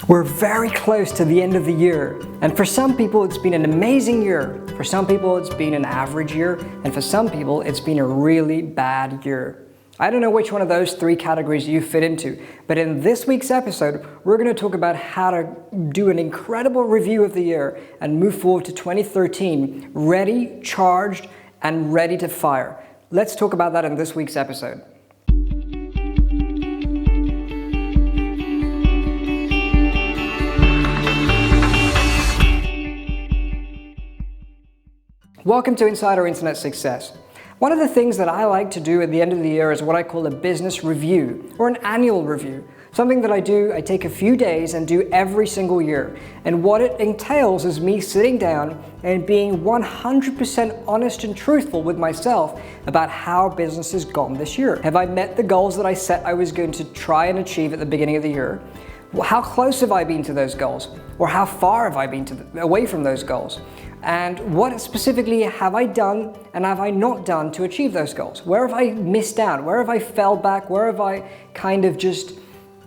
We're very close to the end of the year, and for some people it's been an amazing year, for some people it's been an average year, and for some people it's been a really bad year. I don't know which one of those three categories you fit into, but in this week's episode we're going to talk about how to do an incredible review of the year and move forward to 2013 ready, charged, and ready to fire. Let's talk about that in this week's episode. Welcome to Insider Internet Success. One of the things that I like to do at the end of the year is what I call a business review, or an annual review. Something that I take a few days and do every single year. And what it entails is me sitting down and being 100% honest and truthful with myself about how business has gone this year. Have I met the goals that I set I was going to try and achieve at the beginning of the year? How close have I been to those goals? Or how far have I been away from those goals? And what specifically have I done and have I not done to achieve those goals? Where have I missed out? Where have I fell back? Where have I kind of just,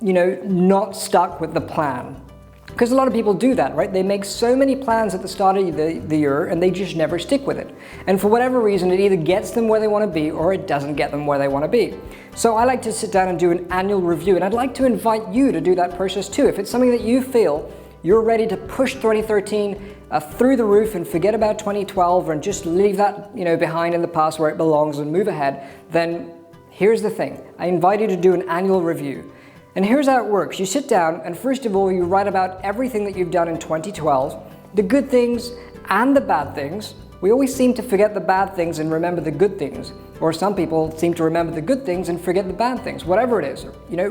not stuck with the plan? Because a lot of people do that, right? They make so many plans at the start of the year and they just never stick with it. And for whatever reason, it either gets them where they want to be or it doesn't get them where they want to be. So I like to sit down and do an annual review, and I'd like to invite you to do that process too. If it's something that you feel you're ready to push 2013 through the roof and forget about 2012 and just leave that behind in the past where it belongs and move ahead, then here's the thing. I invite you to do an annual review. And here's how it works. You sit down and first of all you write about everything that you've done in 2012, the good things and the bad things. We always seem to forget the bad things and remember the good things. Or some people seem to remember the good things and forget the bad things. Whatever it is,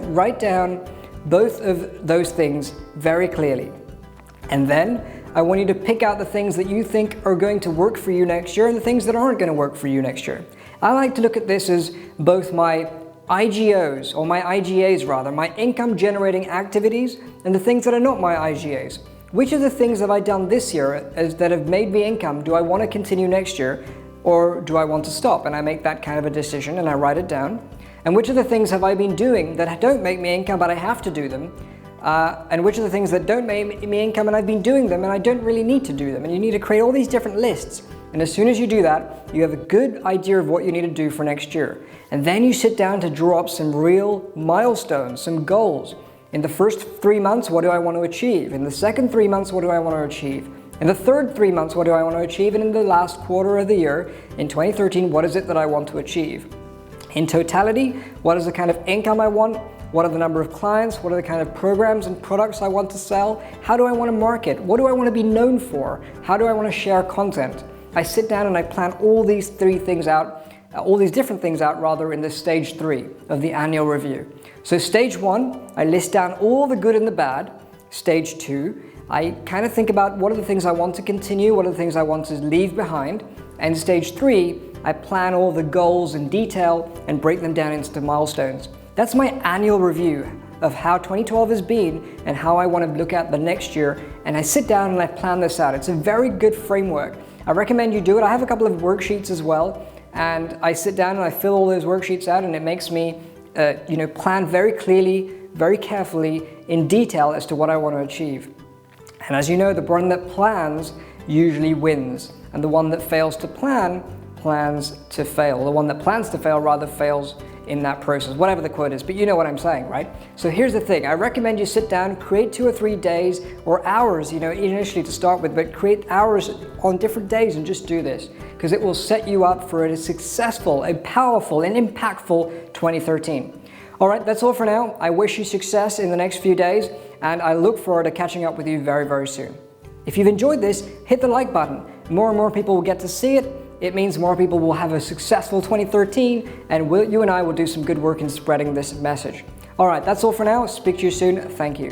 write down both of those things very clearly. And then I want you to pick out the things that you think are going to work for you next year and the things that aren't going to work for you next year. I like to look at this as both my IGOs, or my IGAs rather, my income generating activities, and the things that are not my IGAs. Which of the things have I done this year that have made me income do I want to continue next year, or do I want to stop? And I make that kind of a decision and I write it down. And which of the things have I been doing that don't make me income but I have to do them? And which are the things that don't make me income and I've been doing them and I don't really need to do them. And you need to create all these different lists. And as soon as you do that, you have a good idea of what you need to do for next year. And then you sit down to draw up some real milestones, some goals. In the first 3 months, what do I want to achieve? In the second 3 months, what do I want to achieve? In the third 3 months, what do I want to achieve? And in the last quarter of the year, in 2013, what is it that I want to achieve? In totality, what is the kind of income I want? What are the number of clients? What are the kind of programs and products I want to sell? How do I want to market? What do I want to be known for? How do I want to share content? I sit down and I plan all these different things out in this stage 3 of the annual review. So stage 1, I list down all the good and the bad. Stage 2, I kind of think about what are the things I want to continue, what are the things I want to leave behind. And stage 3, I plan all the goals in detail and break them down into milestones. That's my annual review of how 2012 has been and how I want to look at the next year. And I sit down and I plan this out. It's a very good framework. I recommend you do it. I have a couple of worksheets as well. And I sit down and I fill all those worksheets out, and it makes me plan very clearly, very carefully, in detail as to what I want to achieve. And as you know, the one that plans usually wins. And the one that fails to plan plans to fail. The one that plans to fail rather fails in that process, whatever the quote is, but you know what I'm saying, right? So here's the thing. I recommend you sit down, create 2 or 3 days or hours, initially to start with, but create hours on different days and just do this, because it will set you up for a successful, a powerful, and impactful 2013. All right, that's all for now. I wish you success in the next few days, and I look forward to catching up with you very, very soon. If you've enjoyed this, hit the like button. More and more people will get to see it. It means more people will have a successful 2013, and you and I will do some good work in spreading this message. All right, that's all for now. Speak to you soon. Thank you.